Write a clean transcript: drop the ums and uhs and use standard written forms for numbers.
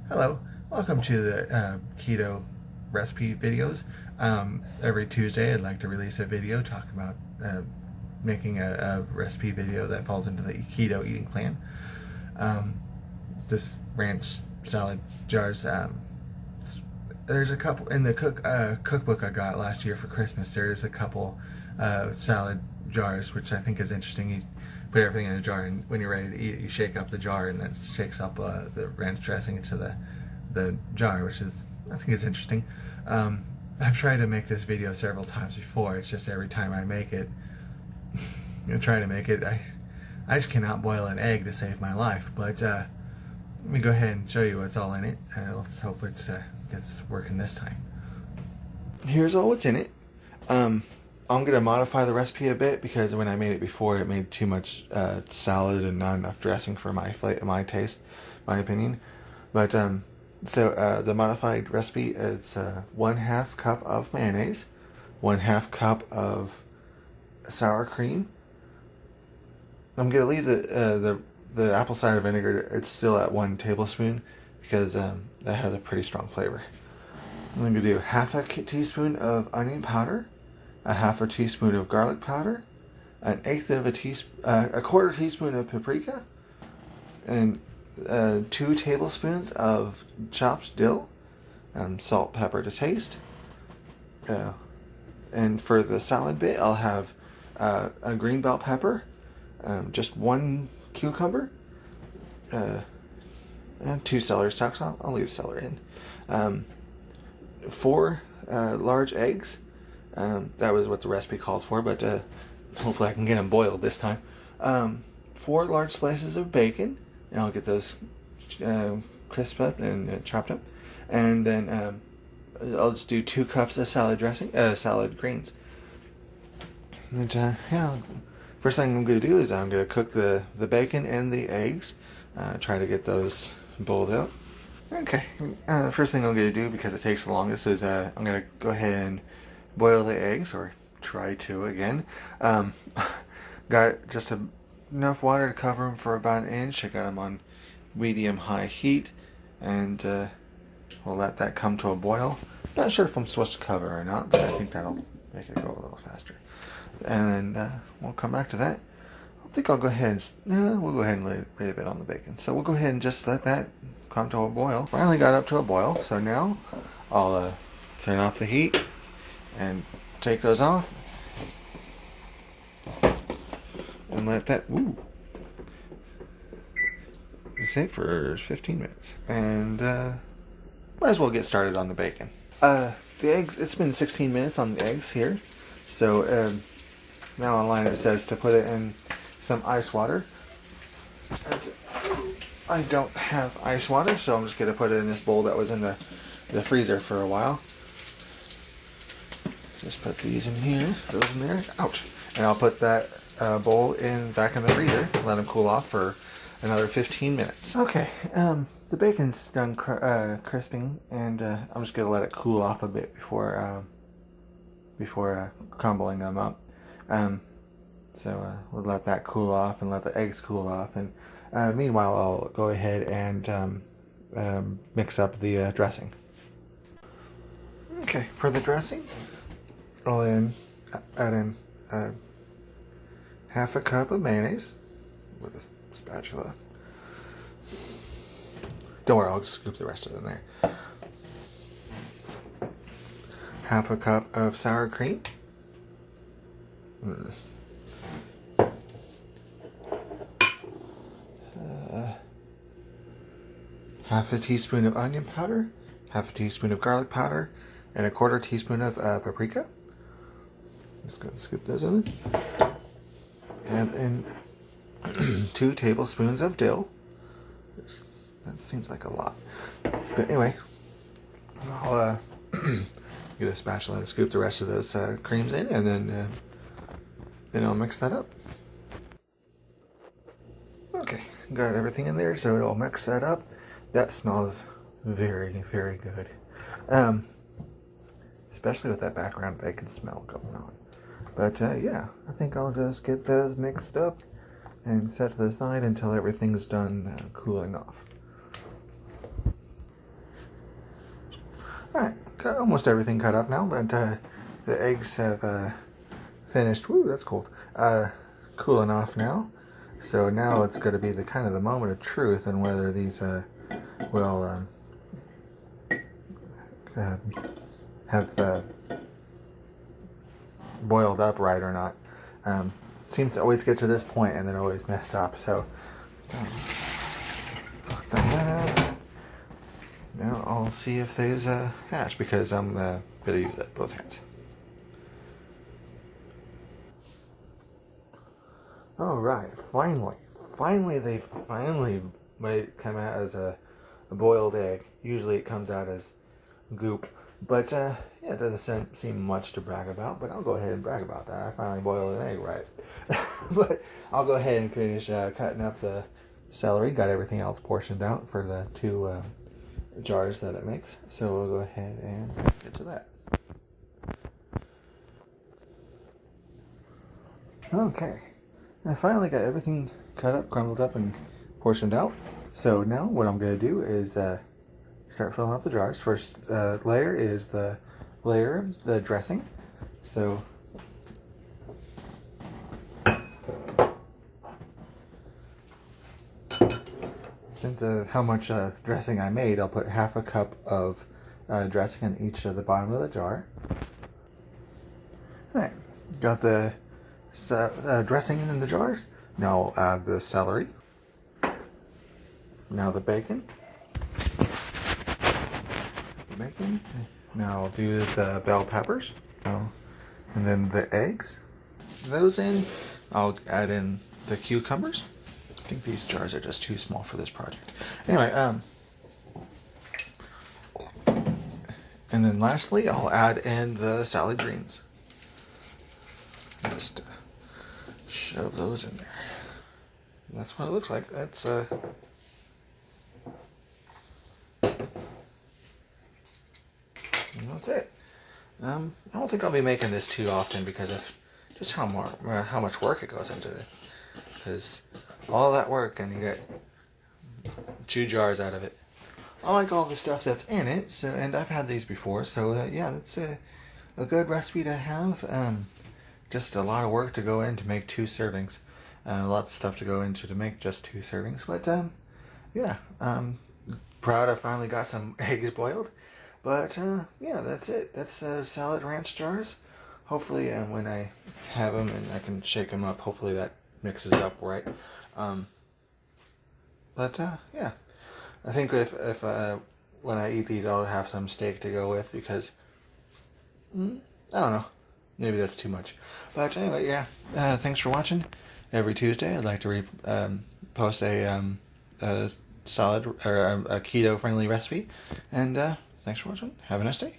Hello, welcome to the Keto recipe videos. Every Tuesday I'd like to release a video talking about making a recipe video that falls into the keto eating plan. This ranch salad jars, there's a couple, in the cookbook I got last year for Christmas, there's a couple salad jars, which I think is interesting. You put everything in a jar, and when you're ready to eat it, you shake up the jar, and then it shakes up the ranch dressing into the jar, which is, I think it's interesting. I've tried to make this video several times before. It's just every time I make it, try to make it, I just cannot boil an egg to save my life. But let me go ahead and show you what's all in it. Let's hope it gets working this time. Here's all what's in it. I'm going to modify the recipe a bit because when I made it before, it made too much salad and not enough dressing for my taste, my opinion. But so the modified recipe is 1/2 cup of mayonnaise, 1/2 cup of sour cream. I'm going to leave the apple cider vinegar. It's still at 1 tablespoon because that has a pretty strong flavor. I'm going to do 1/2 teaspoon of onion powder, 1/2 teaspoon of garlic powder, 1/4 teaspoon of paprika, and 2 tablespoons of chopped dill, salt, pepper to taste. And for the salad bit, I'll have a green bell pepper, just 1 cucumber, and 2 celery stalks. I'll leave celery in. 4 large eggs. That was what the recipe called for, but hopefully I can get them boiled this time. 4 large slices of bacon, and I'll get those crisped up and chopped up. And then I'll just do 2 cups of salad dressing, salad greens. And yeah, first thing I'm going to do is I'm going to cook the bacon and the eggs. Try to get those boiled out. Okay, first thing I'm going to do, because it takes the longest, is I'm going to go ahead and boil the eggs, or try to again. Got just enough water to cover them for about 1 inch. I got them on medium-high heat, and we'll let that come to a boil. Not sure if I'm supposed to cover or not, but I think that'll make it go a little faster. And then we'll come back to that. I think I'll go ahead and we'll go ahead and wait a bit on the bacon. So we'll go ahead and just let that come to a boil. Finally got up to a boil, so now I'll turn off the heat and take those off and let that sit for 15 minutes, and might as well get started on the bacon. The eggs, it's been 16 minutes on the eggs here, so now online it says to put it in some ice water. I don't have ice water, so I'm just going to put it in this bowl that was in the freezer for a while. Just put these in here, those in there. Ouch! And I'll put that bowl back in the freezer. Let them cool off for another 15 minutes. Okay, the bacon's done crisping, and I'm just gonna let it cool off a bit before crumbling them up. So we'll let that cool off and let the eggs cool off. And meanwhile, I'll go ahead and mix up the dressing. Okay, for the dressing, I'll add in 1/2 cup of mayonnaise with a spatula. Don't worry, I'll just scoop the rest of it in there. 1/2 cup of sour cream. 1/2 teaspoon of onion powder, 1/2 teaspoon of garlic powder, and 1/4 teaspoon of paprika. Just going to scoop those in. And then 2 tablespoons of dill. That seems like a lot. But anyway, I'll get a spatula and scoop the rest of those creams in, and then I'll mix that up. Okay, got everything in there, so I'll mix that up. That smells very, very good. Especially with that background bacon smell going on. But yeah, I think I'll just get those mixed up and set to the side until everything's done cooling off. Alright, got almost everything cut up now, but the eggs have finished. Woo, that's cold. Cooling off now. So now it's going to be the kind of the moment of truth on whether these will have boiled up right or not. Seems to always get to this point and then always mess up. So now I'll see if there's a hash because I'm going to use it both hands. Alright, finally they might come out as a boiled egg. Usually it comes out as goop. But yeah, it doesn't seem much to brag about, but I'll go ahead and brag about that. I finally boiled an egg right. But I'll go ahead and finish cutting up the celery. Got everything else portioned out for the 2 jars that it makes. So we'll go ahead and get to that. Okay. I finally got everything cut up, crumbled up, and portioned out. So now what I'm going to do is start filling up the jars. First layer is the layer of the dressing. So since of how much dressing I made, I'll put half a cup of dressing in each of the bottom of the jar. Alright, got the dressing in the jars. Now I'll add the celery. Now the bacon. Now I'll do the bell peppers. And then the eggs. Those in. I'll add in the cucumbers. I think these jars are just too small for this project. Anyway, and then lastly, I'll add in the salad greens. Just shove those in there. That's what it looks like. That's and that's it. I don't think I'll be making this too often because of just how much work it goes into it. Because all that work and you get 2 jars out of it. I like all the stuff that's in it, so and I've had these before, so yeah, that's a good recipe to have. Just a lot of work to go in to make 2 servings. A lot of stuff to go into to make just 2 servings. But yeah, proud I finally got some eggs boiled. But yeah, that's it. That's salad ranch jars. Hopefully when I have them and I can shake them up, hopefully that mixes up right. But yeah, I think if when I eat these, I'll have some steak to go with because I don't know. Maybe that's too much. But anyway, yeah. Thanks for watching. Every Tuesday, I'd like to post a salad or a keto-friendly recipe. And thanks for watching. Have a nice day.